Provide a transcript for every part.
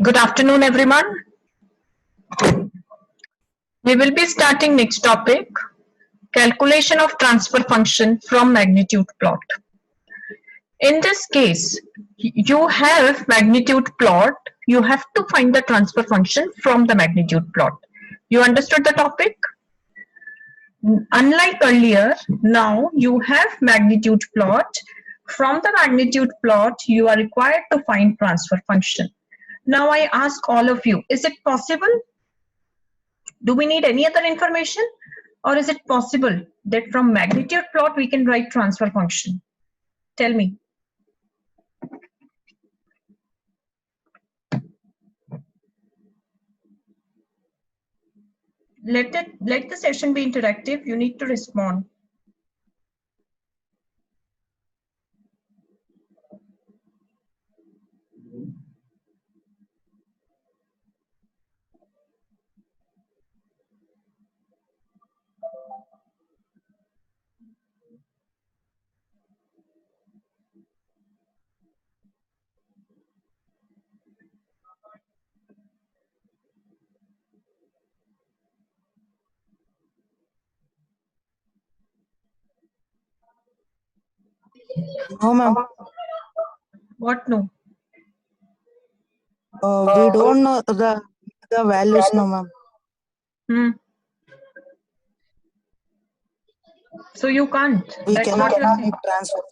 Good afternoon, everyone. We will be starting next topic, calculation of transfer function from magnitude plot. In this case, you have magnitude plot, you have to find the transfer function from the magnitude plot. You understood the topic? Unlike earlier, now you have magnitude plot. From the magnitude plot, you are required to find transfer function. Now I ask all of you, is it possible? Do we need any other information, or is it possible that from magnitude plot we can write transfer function? Tell me. Let the session be interactive. You need to respond. No, ma'am. What no? We don't know the values, no, ma'am. So you can't. We That's cannot what you're saying. transfer.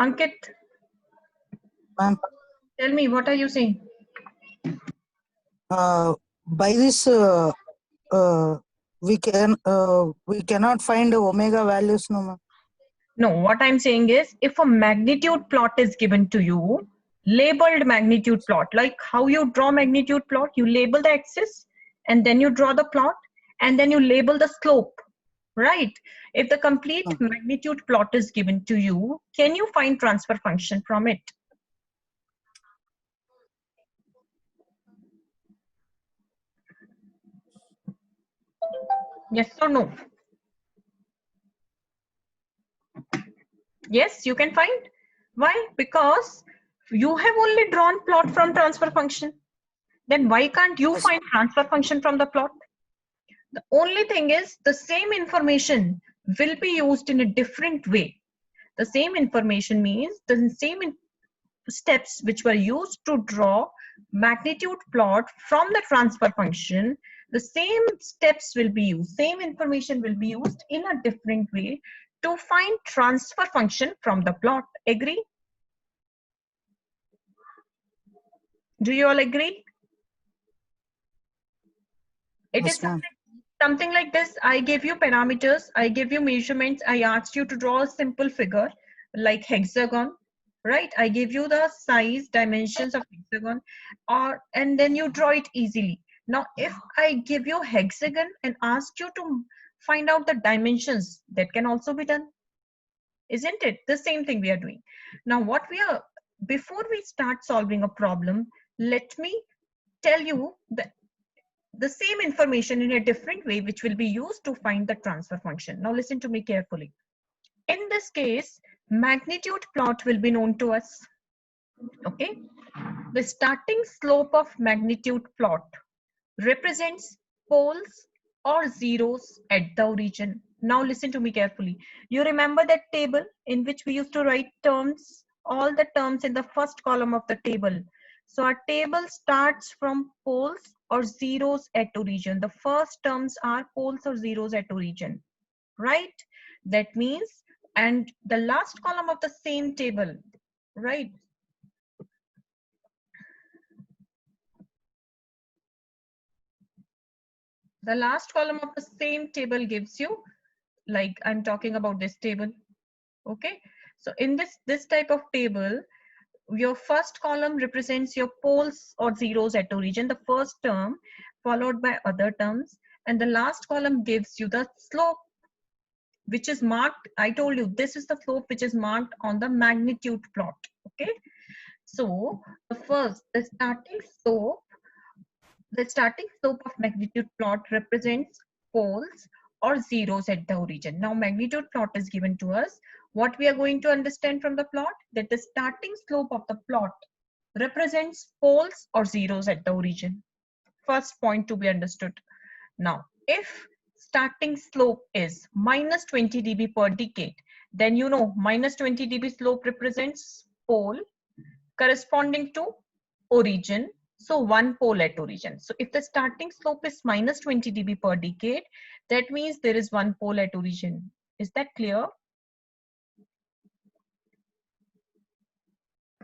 Ankit, Ma'am, tell me, what are you saying? by this, we cannot find omega values, no, ma'am. No, what I'm saying is, if a magnitude plot is given to you, labeled magnitude plot, like how you draw magnitude plot, you label the axis and then you draw the plot and then you label the slope, right? If the complete magnitude plot is given to you, can you find transfer function from it? Yes or no? Yes, you can find. Why? Because you have only drawn plot from transfer function. Then why can't you find transfer function from the plot? The only thing is the same information will be used in a different way. The same information means the same steps which were used to draw magnitude plot from the transfer function, the same steps will be used, same information will be used in a different way to find transfer function from the plot. Agree? Do you all agree? It is something like this. I gave you parameters, I gave you measurements, I asked you to draw a simple figure like hexagon, right? I gave you the size, dimensions of hexagon, and then you draw it easily. Now, if I give you hexagon and ask you to find out the dimensions, that can also be done, isn't it? The same thing we are doing. Now, before we start solving a problem, let me tell you the same information in a different way, which will be used to find the transfer function. Now listen to me carefully. In this case, magnitude plot will be known to us. Okay. The starting slope of magnitude plot represents poles or zeros at the origin. Now listen to me carefully. You remember that table in which we used to write terms, all the terms in the first column of the table. So our table starts from poles or zeros at origin. The first terms are poles or zeros at origin, right? That means, and the last column of the same table, right? The last column of the same table gives you, like I'm talking about this table, okay? So in this type of table, your first column represents your poles or zeros at origin, the first term followed by other terms, and the last column gives you the slope, which is marked. I told you this is the slope which is marked on the magnitude plot. Okay, so the starting slope of magnitude plot represents poles or zeros at the origin. Now magnitude plot is given to us. What we are going to understand from the plot, that the starting slope of the plot represents poles or zeros at the origin. First point to be understood. Now, if starting slope is minus 20 dB per decade, then you know minus 20 dB slope represents pole corresponding to origin. So one pole at origin. So if the starting slope is minus 20 dB per decade, that means there is one pole at origin. Is that clear?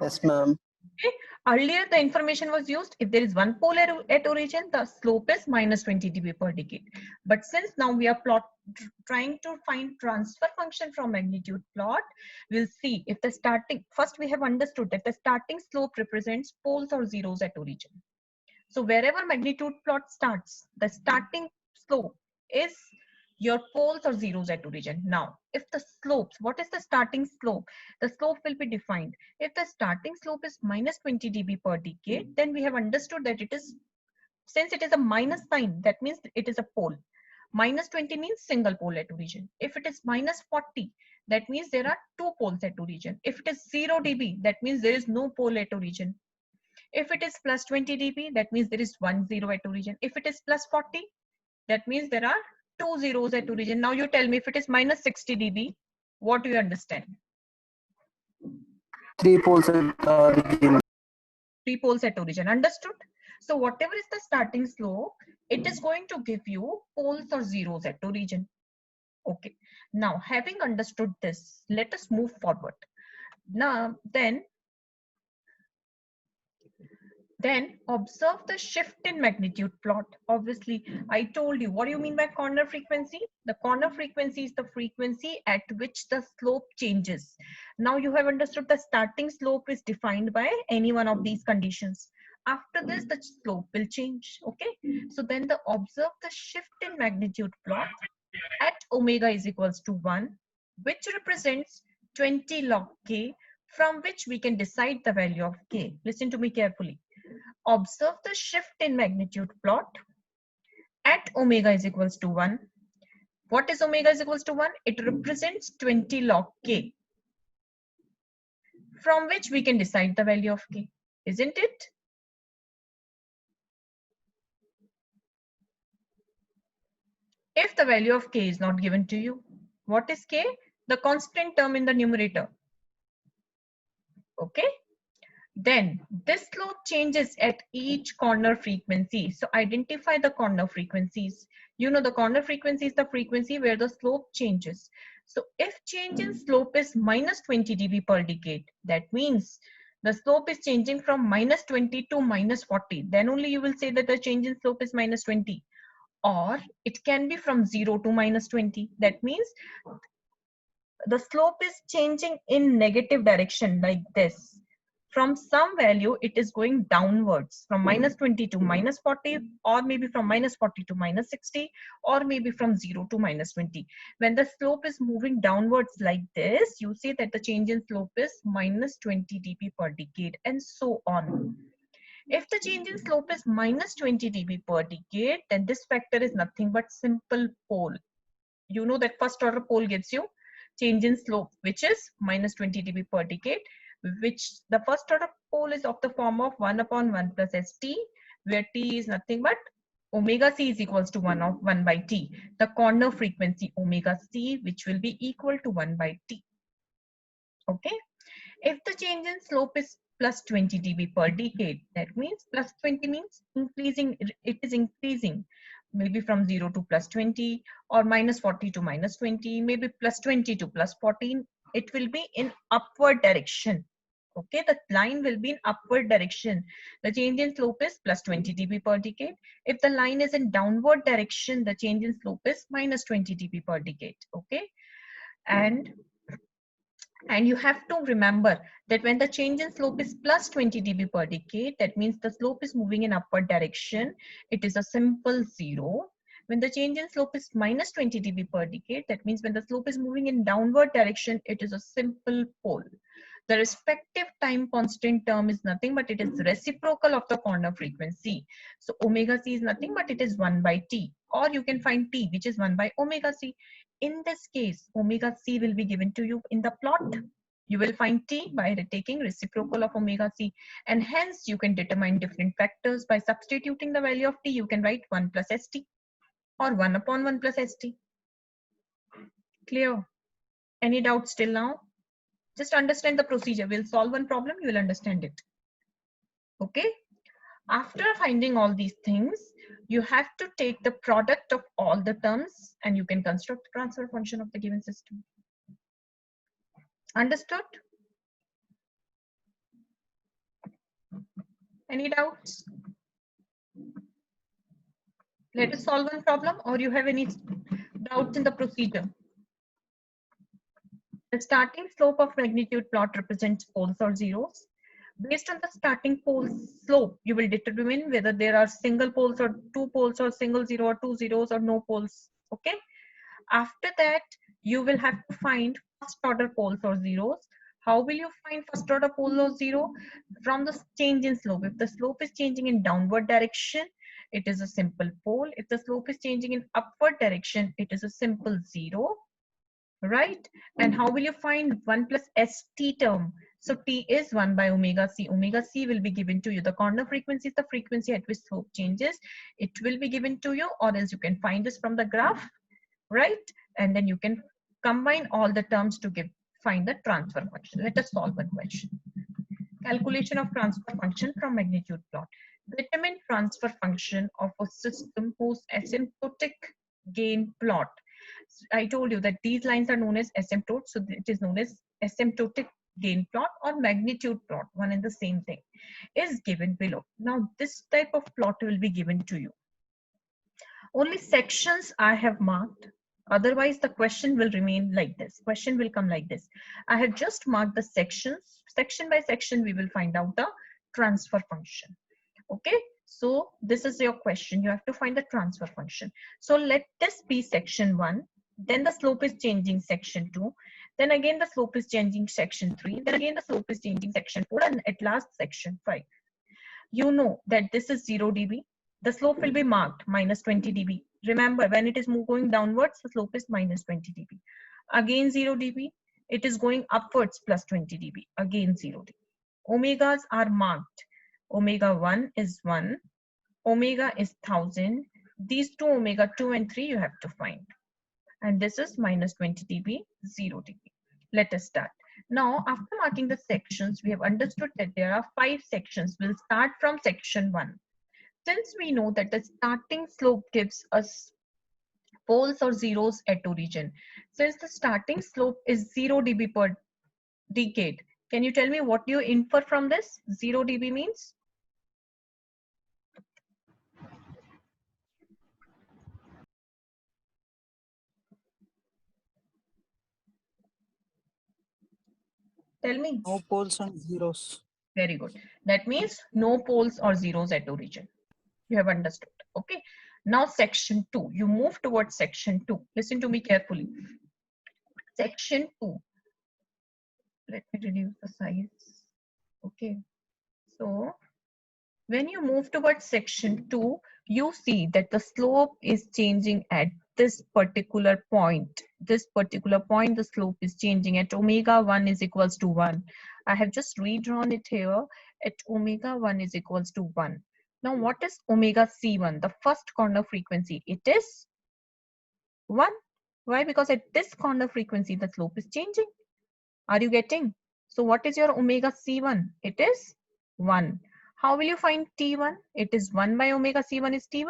Yes, ma'am. Okay. Earlier, the information was used if there is one pole at origin, the slope is minus 20 dB per decade. But since now we are trying to find transfer function from magnitude plot, we'll see if the starting, first we have understood that the starting slope represents poles or zeros at origin. So wherever magnitude plot starts, the starting slope is your poles or zeros at origin. Now, if the slopes, what is the starting slope? The slope will be defined. If the starting slope is minus 20 dB per decade, then we have understood that it is, since it is a minus sign, that means it is a pole. Minus 20 means single pole at origin. If it is minus 40, that means there are two poles at origin. If it is 0 dB, that means there is no pole at origin. If it is plus 20 dB, that means there is one zero at origin. If it is plus 40, that means there are two zeros at origin. Now you tell me, if it is minus 60 dB, what do you understand? 3 poles at origin. 3 poles at origin. Understood? So whatever is the starting slope, it is going to give you poles or zeros at origin. Okay. Now, having understood this, let us move forward. Now, then observe the shift in magnitude plot. Obviously, I told you, what do you mean by corner frequency? The corner frequency is the frequency at which the slope changes. Now you have understood the starting slope is defined by any one of these conditions. After this, the slope will change. Okay. So then observe the shift in magnitude plot at omega is equals to 1, which represents 20 log k, from which we can decide the value of k. Listen to me carefully. Observe the shift in magnitude plot at omega is equals to 1. What is omega is equals to 1? It represents 20 log k, from which we can decide the value of k, isn't it? If the value of k is not given to you, what is k? The constant term in the numerator. Okay. Then this slope changes at each corner frequency. So identify the corner frequencies. You know the corner frequency is the frequency where the slope changes. So if change in slope is minus 20 dB per decade, that means the slope is changing from minus 20 to minus 40. Then only you will say that the change in slope is minus 20. Or it can be from 0 to minus 20. That means the slope is changing in negative direction like this. From some value, it is going downwards from minus 20 to minus 40, or maybe from minus 40 to minus 60, or maybe from 0 to minus 20. When the slope is moving downwards like this, you say that the change in slope is minus 20 dB per decade, and so on. If the change in slope is minus 20 dB per decade, then this factor is nothing but simple pole. You know that first order pole gives you change in slope, which is minus 20 dB per decade, which the first order pole is of the form of 1 upon 1 plus st, where t is nothing but omega c is equals to 1 by t. The corner frequency omega c, which will be equal to 1 by t. Okay. If the change in slope is plus 20 dB per decade, that means plus 20 means increasing, it is increasing. Maybe from 0 to plus 20, or minus 40 to minus 20, maybe plus 20 to plus 14. It will be in upward direction. Okay, the line will be in upward direction. The change in slope is plus 20 dB per decade. If the line is in downward direction, the change in slope is minus 20 dB per decade. Okay, and you have to remember that when the change in slope is plus 20 dB per decade, that means the slope is moving in upward direction. It is a simple zero. When the change in slope is minus 20 dB per decade, that means when the slope is moving in downward direction, it is a simple pole. The respective time constant term is nothing but it is reciprocal of the corner frequency. So omega c is nothing but it is 1 by t, or you can find t, which is 1 by omega c. In this case, omega c will be given to you in the plot. You will find t by taking reciprocal of omega c, and hence you can determine different factors by substituting the value of t. You can write 1 plus st or 1 upon 1 plus st. Clear? Any doubts till now? Just understand the procedure. We'll solve one problem, you will understand it. Okay? After finding all these things, you have to take the product of all the terms and you can construct the transfer function of the given system. Understood? Any doubts? Let us solve one problem, or you have any doubts in the procedure? The starting slope of magnitude plot represents poles or zeros. Based on the starting pole slope, you will determine whether there are single poles or two poles or single zero or two zeros or no poles. Okay. After that, you will have to find first order poles or zeros. How will you find first order pole or zero? From the change in slope. If the slope is changing in downward direction, it is a simple pole. If the slope is changing in upward direction, it is a simple zero. Right? And how will you find 1 plus st term? So t is 1 by omega c. Omega c will be given to you. The corner frequency is the frequency at which slope changes. It will be given to you, or else you can find this from the graph, right? And then you can combine all the terms to find the transfer function. Let us solve one question. Calculation of transfer function from magnitude plot. Determine transfer function of a system whose asymptotic gain plot. I told you that these lines are known as asymptotes, so it is known as asymptotic gain plot or magnitude plot, one and the same thing, is given below. Now this type of plot will be given to you. Only sections I have marked, otherwise the question will remain like this. Question will come like this. I have just marked the sections. Section by section we will find out the transfer function. Okay, so this is your question. You have to find the transfer function. So let this be section 1. Then the slope is changing section 2. Then again the slope is changing section 3. Then again the slope is changing section 4. And at last section 5. You know that this is 0 dB. The slope will be marked minus 20 dB. Remember, when it is going downwards, the slope is minus 20 dB. Again 0 dB. It is going upwards plus 20 dB. Again 0 dB. Omegas are marked. Omega 1 is 1. Omega is 1000. These two omega 2 and 3 you have to find. And this is minus 20 dB, 0 dB. Let us start. Now, after marking the sections, we have understood that there are 5 sections. We'll start from section 1. Since we know that the starting slope gives us poles or zeros at origin, since the starting slope is 0 dB per decade, can you tell me what you infer from this? 0 dB means? Tell me. No poles and zeros. Very good. That means no poles or zeros at origin. You have understood. Okay. Now section 2. You move towards section 2. Listen to me carefully. Section 2. Let me reduce the size. Okay. So when you move towards section 2, you see that the slope is changing at this particular point. This particular point, the slope is changing at omega 1 is equals to 1. I have just redrawn it here at omega 1 is equals to 1. Now, what is omega C1? The first corner frequency. It is 1. Why? Because at this corner frequency, the slope is changing. Are you getting? So what is your omega C1? It is 1. How will you find T1? It is 1 by omega C1 is T1.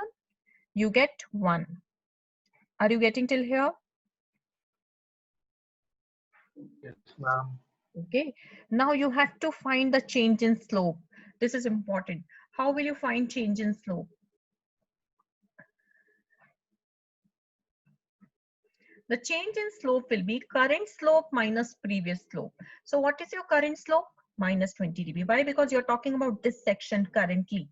You get 1. Are you getting till here? Yes, ma'am. Okay. Now you have to find the change in slope. This is important. How will you find change in slope? The change in slope will be current slope minus previous slope. So what is your current slope? Minus 20 dB. Why? Because you're talking about this section currently.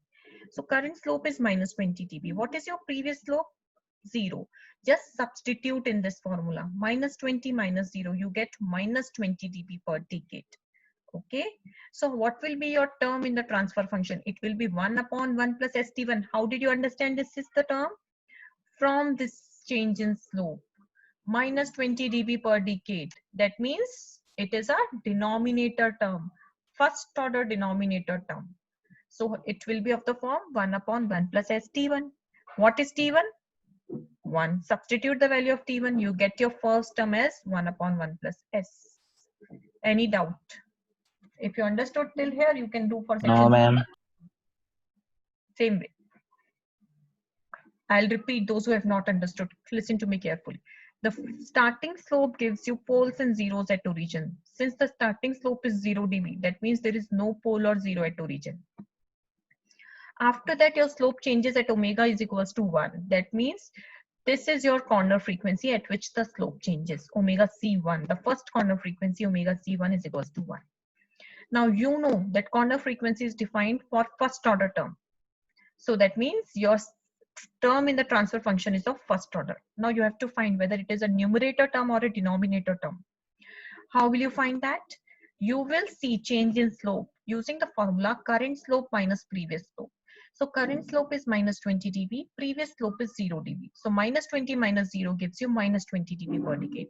So current slope is minus 20 dB. What is your previous slope? 0. Just substitute in this formula. Minus 20 minus 0. You get minus 20 dB per decade. Okay, so what will be your term in the transfer function? It will be 1 upon 1 plus ST1. How did you understand this is the term? From this change in slope, minus 20 dB per decade. That means it is a denominator term, first order denominator term. So it will be of the form 1 upon 1 plus ST1. What is T1? 1. Substitute the value of T1. You get your first term as 1 upon 1 plus S. Any doubt? If you understood till here, you can do for section. No, ma'am. Same way. I'll repeat those who have not understood. Listen to me carefully. The starting slope gives you poles and zeros at origin. Since the starting slope is 0 dB, that means there is no pole or zero at origin. After that, your slope changes at omega is equals to 1. That means this is your corner frequency at which the slope changes, omega C1. The first corner frequency, omega C1 is equals to 1. Now you know that corner frequency is defined for first order term. So that means your term in the transfer function is of first order. Now you have to find whether it is a numerator term or a denominator term. How will you find that? You will see change in slope using the formula current slope minus previous slope. So current slope is minus 20 dB, previous slope is 0 dB. So minus 20 minus 0 gives you minus 20 dB per decade.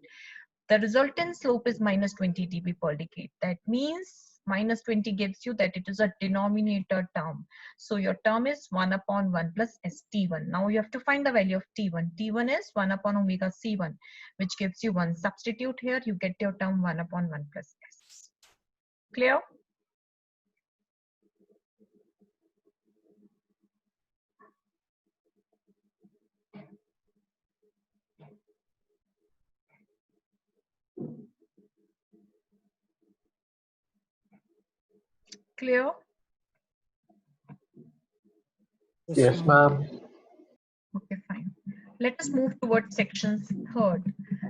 The resultant slope is minus 20 dB per decade. That means minus 20 gives you that it is a denominator term. So your term is 1 upon 1 plus ST1. Now you have to find the value of T1. T1 is 1 upon omega C1, which gives you 1. Substitute here, you get your term 1 upon 1 plus S. Clear? Clear? Yes, ma'am. Okay, fine. Let us move towards sections third.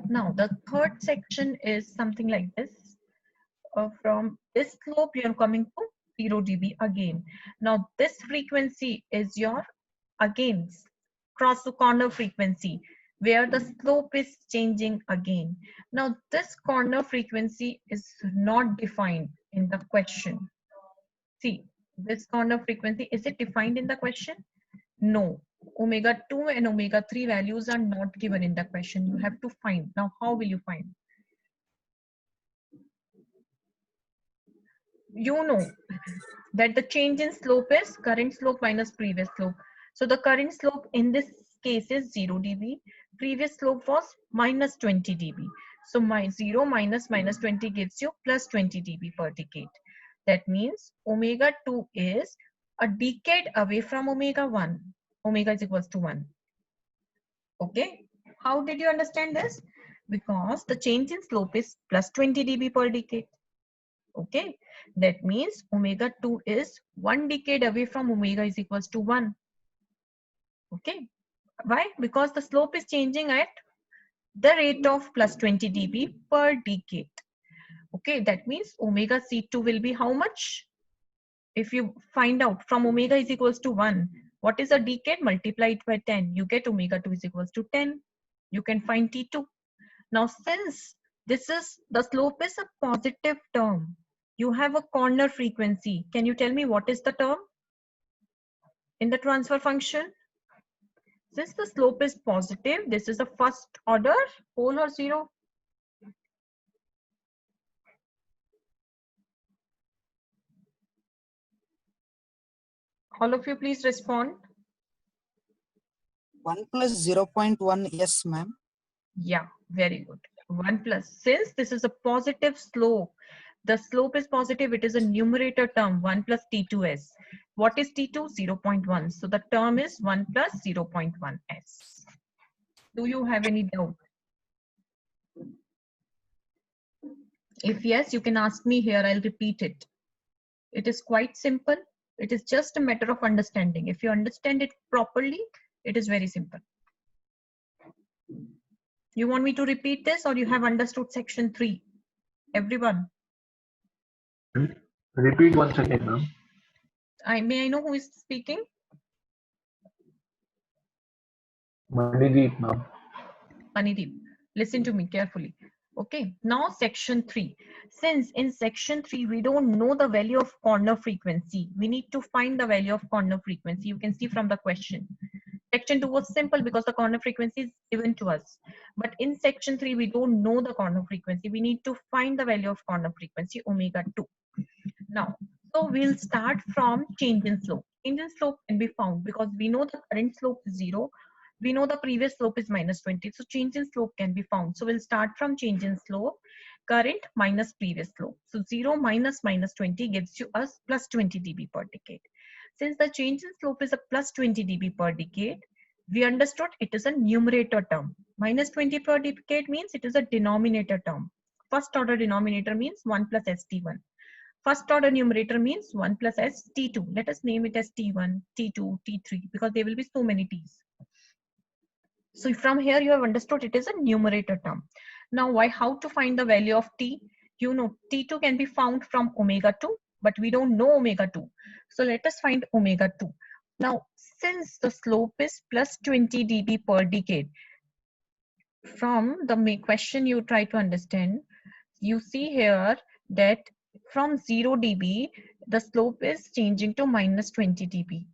Now, the third section is something like this. From this slope, you are coming to 0 dB again. Now, this frequency is your, again, cross the corner frequency, where the slope is changing again. Now, this corner frequency is not defined in the question. See, this corner frequency, is it defined in the question? No. Omega 2 and omega 3 values are not given in the question. You have to find. Now, how will you find? You know that the change in slope is current slope minus previous slope. So the current slope in this case is 0 dB. Previous slope was minus 20 dB. So my 0 minus minus 20 gives you plus 20 dB per decade. That means omega 2 is a decade away from omega 1. Omega is equals to 1. Okay. How did you understand this? Because the change in slope is plus 20 dB per decade. Okay. That means omega 2 is 1 decade away from omega is equals to 1. Okay. Why? Because the slope is changing at the rate of plus 20 dB per decade. Okay. That means omega C2 will be how much? If you find out from omega is equals to 1, what is a decade? Multiply it by 10. You get omega 2 is equals to 10. You can find T2. Now, since this is, the slope is a positive term, you have a corner frequency. Can you tell me what is the term in the transfer function? Since the slope is positive, this is a first order, pole or zero? All of you please respond. 1 plus 0.1, yes, ma'am. Yeah, very good. 1 plus. Since this is a positive slope, the slope is positive, it is a numerator term, 1 plus T2S. What is T2? 0.1. So the term is 1 plus 0.1S. Do you have any doubt? If yes, you can ask me here, I'll repeat it. It is quite simple. It is just a matter of understanding. If you understand it properly, it is very simple. You want me to repeat this or you have understood section 3? Everyone? Repeat once again, ma'am. May I know who is speaking? Manideep, ma'am. Manideep, listen to me carefully. Okay, now section 3. Since in section 3 we don't know the value of corner frequency, we need to find the value of corner frequency. You can see from the question. Section 2 was simple because the corner frequency is given to us. But in section 3 we don't know the corner frequency. We need to find the value of corner frequency omega 2. Now, so we'll start from change in slope. Change in slope can be found because we know the current slope is 0. We know the previous slope is minus 20. So change in slope can be found. So we'll start from change in slope, current minus previous slope. So 0 minus minus 20 gives you us plus 20 dB per decade. Since the change in slope is a plus 20 dB per decade, we understood it is a numerator term. Minus 20 per decade means it is a denominator term. First order denominator means 1 plus ST1. First order numerator means 1 plus S T2. Let us name it as T1, T2, T3 because there will be so many T's. So from here you have understood it is a numerator term. Now how to find the value of T? You know T2 can be found from omega 2, but we don't know omega 2. So let us find omega 2. Now since the slope is plus 20 dB per decade, from the question you try to understand, you see here that from 0 dB, the slope is changing to minus 20 dB.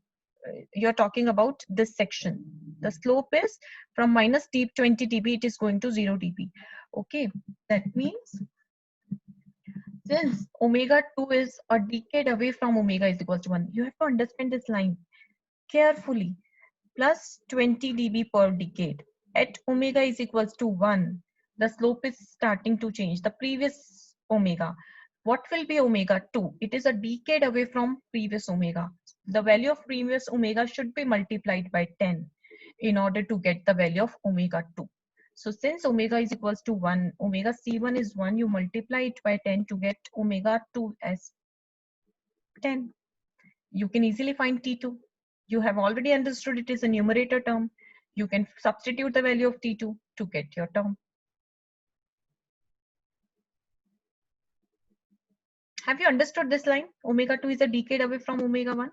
You're talking about this section. The slope is from minus 20 dB, it is going to 0 dB. Okay, that means since omega 2 is a decade away from omega is equals to 1, you have to understand this line carefully. Plus 20 dB per decade. At omega is equals to 1, the slope is starting to change. The previous omega. What will be omega 2? It is a decade away from previous omega. The value of previous omega should be multiplied by 10 in order to get the value of omega 2. So since omega is equals to 1, omega C1 is 1, you multiply it by 10 to get omega 2 as 10. You can easily find T2. You have already understood it is a numerator term. You can substitute the value of T2 to get your term. Have you understood this line? Omega 2 is a decade away from omega 1.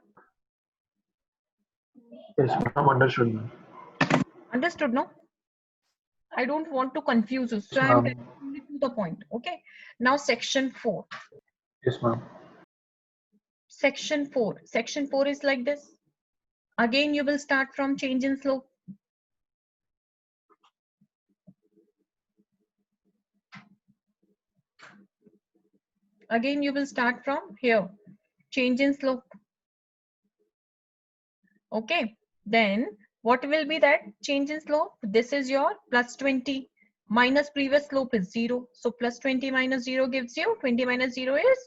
Yes, ma'am. Understood, ma'am. Understood, no? I don't want to confuse you. So I'm telling you to the point. Okay. Now section 4. Yes, ma'am. Section 4. Section 4 is like this. Again, you will start from change in slope. Again, you will start from here. Change in slope. Okay. Then what will be that change in slope? This is your plus 20 minus previous slope is 0. So plus 20 minus 0 gives you 20 minus 0 is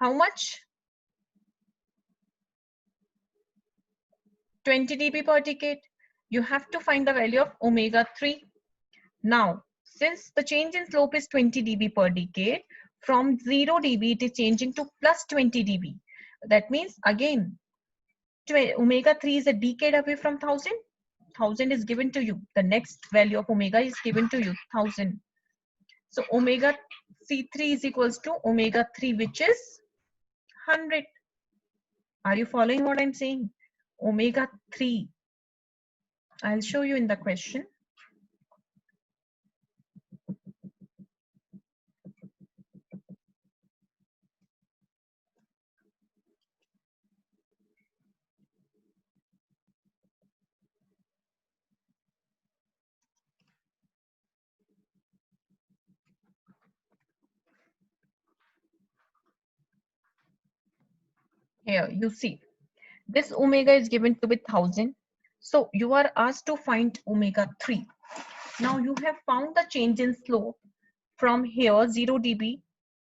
how much? 20 dB per decade. You have to find the value of omega 3. Now, since the change in slope is 20 dB per decade, from 0 dB it is changing to plus 20 dB. That means again, omega 3 is a decade away from 1000. 1000 is given to you. The next value of omega is given to you, 1000. So omega C3 is equals to omega 3, which is 100. Are you following what I'm saying? Omega 3. I'll show you in the question. Here, you see. This omega is given to be 1000. So you are asked to find omega 3. Now you have found the change in slope from here 0 dB.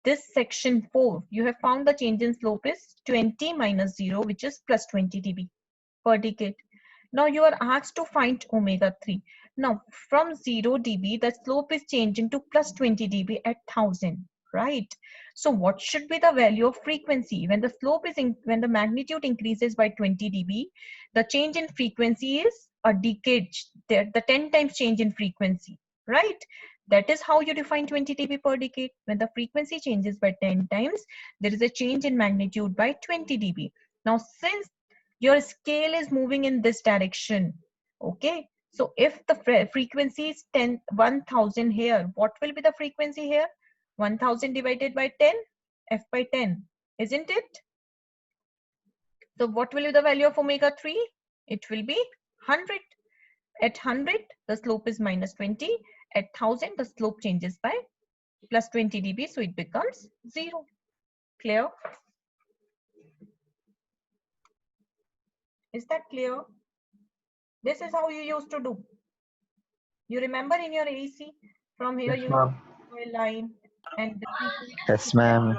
This section 4, you have found the change in slope is 20 minus 0, which is plus 20 dB per decade. Now you are asked to find omega 3. Now from 0 dB, the slope is changing to plus 20 dB at 1000. Right. So what should be the value of frequency when the slope is when the magnitude increases by 20 dB, the change in frequency is a decade, the 10 times change in frequency, right? That is how you define 20 dB per decade. When the frequency changes by 10 times, there is a change in magnitude by 20 dB. Now, since your scale is moving in this direction, okay, So if the frequency is 1000 here, what will be the frequency here? 1000 divided by 10, f by 10, isn't it? So what will be the value of omega 3? It will be 100. At 100, the slope is minus 20. At 1000, the slope changes by plus 20 dB, so it becomes 0. Clear? Is that clear? This is how you used to do. You remember in your AC, from here Yes, you ma'am. draw a line and the frequency Yes, is ma'am. f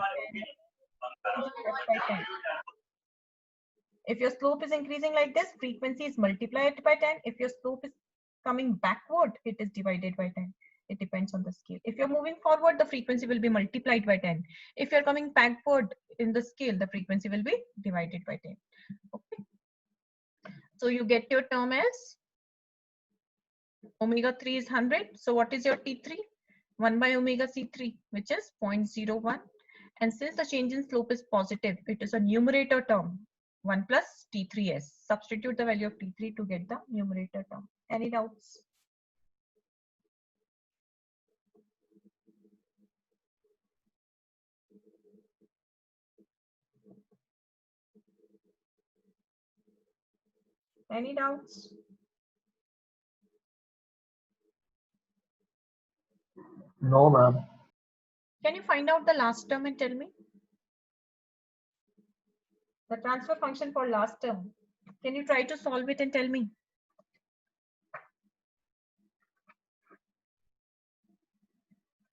by 10. If your slope is increasing like this, frequency is multiplied by 10. If your slope is coming backward, it is divided by 10. It depends on the scale. If you're moving forward, the frequency will be multiplied by 10. If you're coming backward in the scale, the frequency will be divided by 10. Okay. So you get your term as omega 3 is 100. So what is your T3? 1 by omega C3, which is 0.01. And since the change in slope is positive, it is a numerator term. 1 plus T3s. Substitute the value of T3 to get the numerator term. Any doubts? Any doubts? No, ma'am. Can you find out the last term and tell me? The transfer function for last term. Can you try to solve it and tell me?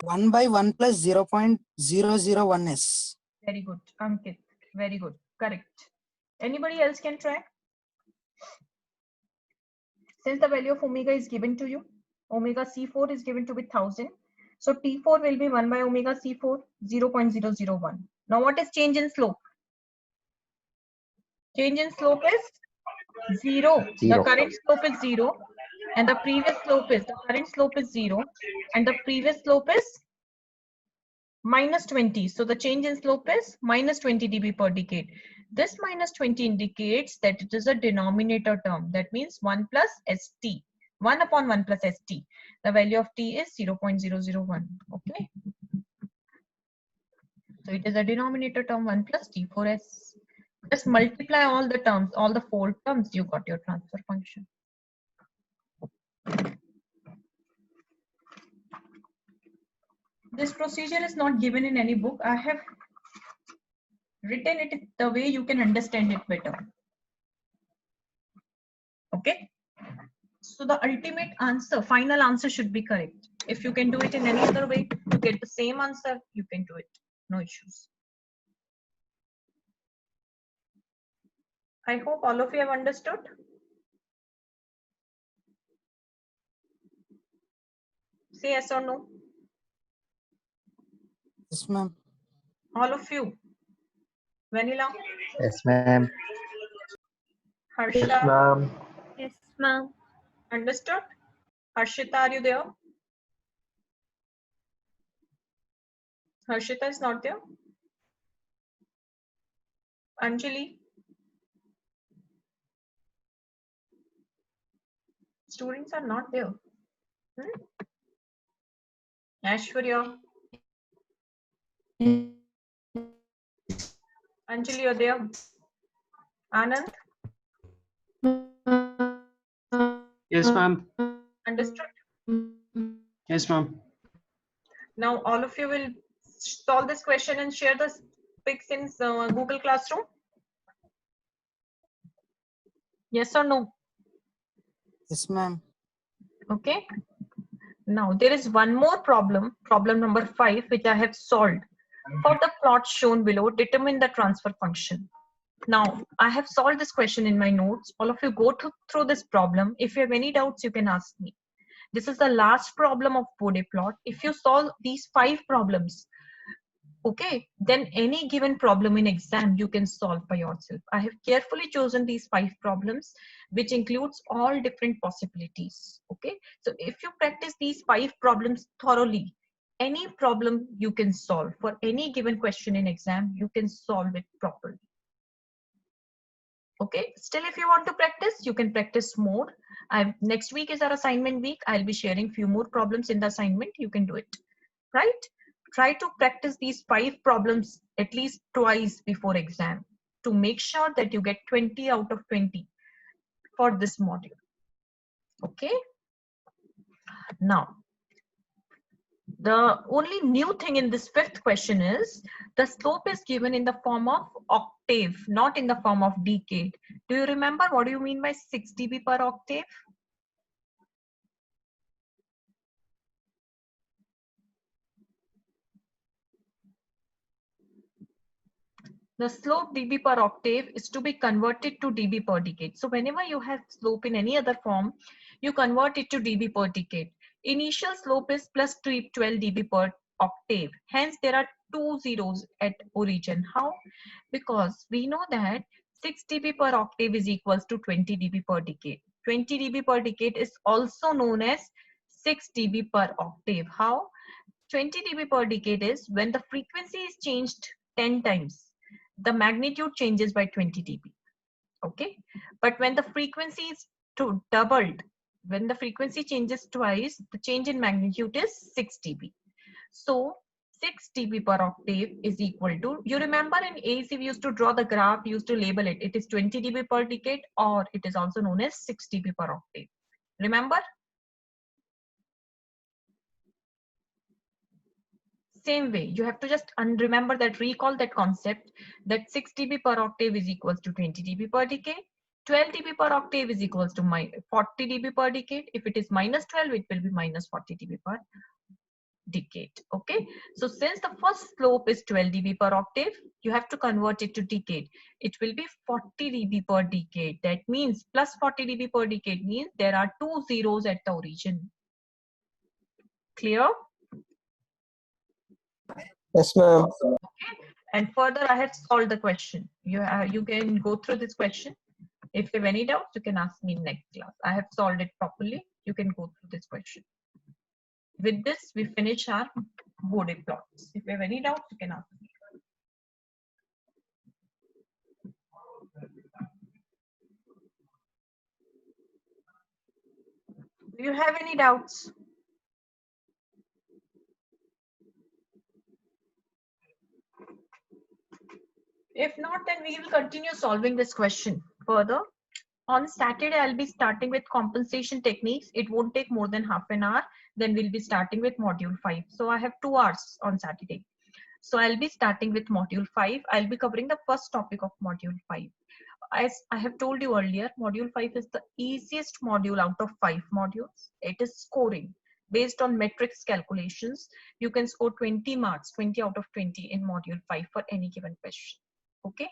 One by one plus 0.001s. Very good, Ankit. Very good. Correct. Anybody else can try? Since the value of omega is given to you, omega C4 is given to be 1000. So T4 will be 1 by omega C4, 0.001. Now what is change in slope? Change in slope is 0. The current slope is 0. And the previous slope is, the current slope is 0. And the previous slope is minus 20. So the change in slope is minus 20 dB per decade. This minus 20 indicates that it is a denominator term. That means 1 plus ST. 1 upon 1 plus ST. The value of T is 0.001. Okay. So it is a denominator term 1 plus T4S. Just multiply all the terms, all the 4 terms, you got your transfer function. This procedure is not given in any book. I have written it the way you can understand it better. Okay. So the ultimate answer, final answer should be correct. If you can do it in any other way to get the same answer, you can do it. No issues. I hope all of you have understood. Say yes or no. Yes, ma'am. All of you. Vanilla. Yes, ma'am. Harsha. Yes, ma'am. Yes, ma'am. Understood? Harshita, are you there? Harshita is not there. Anjali. Students are not there. Ashwarya. Anjali, you're there. Anand. Yes, ma'am. Understood? Yes, ma'am. Now all of you will solve this question and share the pics in Google Classroom. Yes or no? Yes, ma'am. Okay. Now there is one more problem, problem number 5, which I have solved. For the plot shown below, determine the transfer function. Now I have solved this question in my notes. All of you go through this problem. If you have any doubts, you can ask me. This is the last problem of Bode plot. If you solve these 5 problems, okay, then any given problem in exam you can solve by yourself. I have carefully chosen these 5 problems, which includes all different possibilities. Okay, so if you practice these 5 problems thoroughly, any problem you can solve. For any given question in exam, you can solve it properly. Okay, still if you want to practice, you can practice more. Next week is our assignment week. I'll be sharing few more problems in the assignment. You can do it, right? Try to practice these 5 problems at least twice before exam to make sure that you get 20 out of 20 for this module. Okay, now the only new thing in this 5th question is the slope is given in the form of octave, not in the form of decade. Do you remember what do you mean by 6 dB per octave? The slope dB per octave is to be converted to dB per decade. So whenever you have slope in any other form, you convert it to dB per decade. Initial slope is plus 12 dB per octave. Hence, there are 2 zeros at origin. How? Because we know that 6 dB per octave is equals to 20 dB per decade. 20 dB per decade is also known as 6 dB per octave. How? 20 dB per decade is when the frequency is changed 10 times, the magnitude changes by 20 dB. Okay, but when the frequency is doubled, when the frequency changes twice, the change in magnitude is 6 dB. So 6 dB per octave is equal to, you remember in AC we used to draw the graph, used to label it. It is 20 dB per decade, or it is also known as 6 dB per octave. Remember? Same way, you have to just remember that, recall that concept, that 6 dB per octave is equals to 20 dB per decade. 12 dB per octave is equals to 40 dB per decade. If it is minus 12, it will be minus 40 dB per decade. Okay, so since the first slope is 12 dB per octave, you have to convert it to decade. It will be 40 dB per decade. That means plus 40 dB per decade means there are 2 zeros at the origin. Clear? Yes, ma'am. Okay. And further, I have solved the question. You can go through this question. If you have any doubts, you can ask me in next class. I have solved it properly. You can go through this question. With this, we finish our Bode plots. If you have any doubts, you can ask me. Do you have any doubts? If not, then we will continue solving this question further. On Saturday, I'll be starting with compensation techniques. It won't take more than half an hour. Then we'll be starting with module 5. So I have 2 hours on Saturday. So I'll be starting with module 5. I'll be covering the first topic of module 5. As I have told you earlier, module 5 is the easiest module out of 5 modules. It is scoring. Based on matrix calculations, you can score 20 marks, 20 out of 20 in module 5 for any given question. Okay,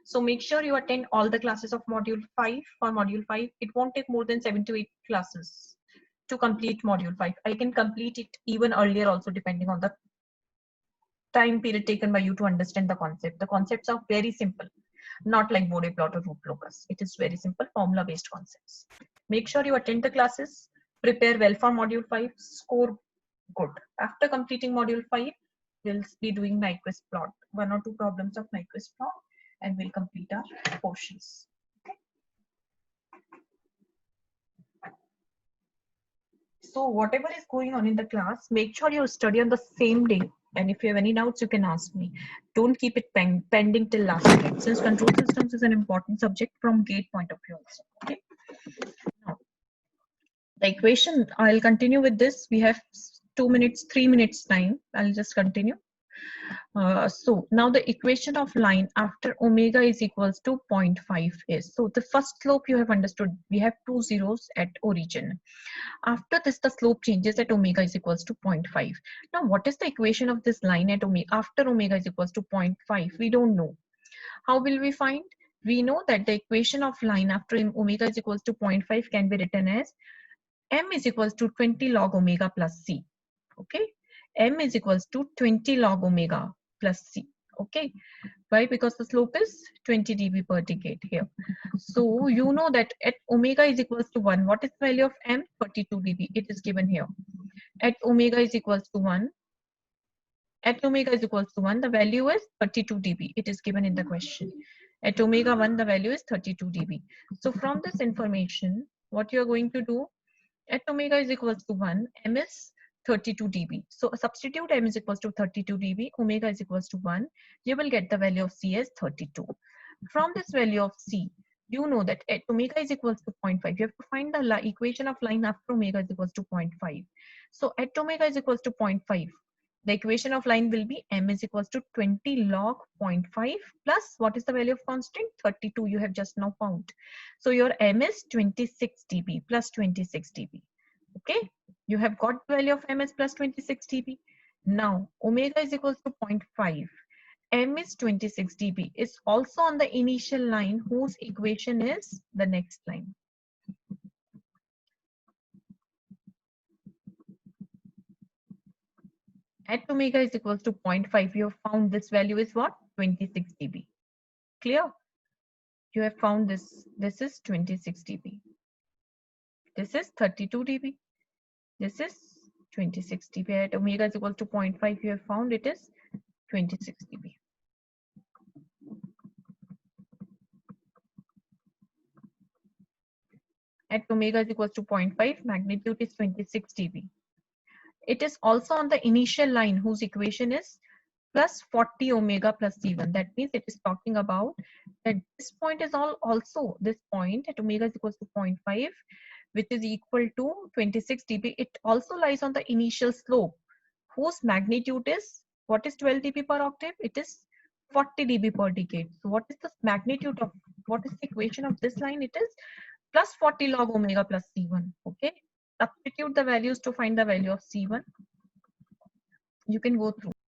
so make sure you attend all the classes of module 5. For module 5, it won't take more than 7 to 8 classes to complete module 5. I can complete it even earlier also, depending on the time period taken by you to understand the concept. The concepts are very simple, not like Bode plot or root locus. It is very simple formula based concepts. Make sure you attend the classes, prepare well for module 5, score good. After completing module 5, we'll be doing Nyquist plot, 1 or 2 problems of Nyquist plot, and we'll complete our portions. Okay. So whatever is going on in the class, make sure you study on the same day. And if you have any doubts, you can ask me. Don't keep it pending till last minute, since control systems is an important subject from GATE point of view also. Okay. Now, the equation, I'll continue with this. We have 2 minutes, 3 minutes time. I'll just continue. So now the equation of line after omega is equals to 0.5 is, so the first slope you have understood, we have 2 zeros at origin. After this, the slope changes at omega is equals to 0.5. Now what is the equation of this line at omega after omega is equals to 0.5? We don't know. How will we find? We know that the equation of line after omega is equals to 0.5 can be written as m is equals to 20 log omega plus c. Okay, m is equals to 20 log omega plus c. Okay, why? Because the slope is 20 dB per decade here. So you know that at omega is equals to 1, what is the value of m? 32 dB. It is given here. At omega is equals to 1, at omega is equals to 1, the value is 32 dB. It is given in the question. At omega 1, the value is 32 dB. So from this information, what you are going to do, at omega is equals to 1, m is 32 dB. So substitute m is equals to 32 dB, omega is equals to 1. You will get the value of C as 32. From this value of C, you know that at omega is equals to 0.5. You have to find the equation of line after omega is equals to 0.5. So at omega is equals to 0.5. The equation of line will be m is equals to 20 log 0.5 plus what is the value of constant? 32 you have just now found. So your m is 26 dB plus 26 dB. Okay, you have got the value of m as plus 26 dB. Now omega is equals to 0.5. M is 26 dB is also on the initial line whose equation is the next line. At omega is equals to 0.5, you have found this value is what? 26 dB. Clear? You have found this. This is 26 dB. This is 32 dB. This is 26 dB. At omega is equals to 0.5, you have found it is 26 dB. At omega is equals to 0.5, magnitude is 26 dB. It is also on the initial line whose equation is plus 40 omega plus C1. That means it is talking about that this point is also this point at omega is equals to 0.5, which is equal to 26 dB. It also lies on the initial slope whose magnitude is, what is 12 dB per octave? It is 40 dB per decade. So what is the magnitude of, what is the equation of this line? It is plus 40 log omega plus C1. Okay. Substitute the values to find the value of C1. You can go through.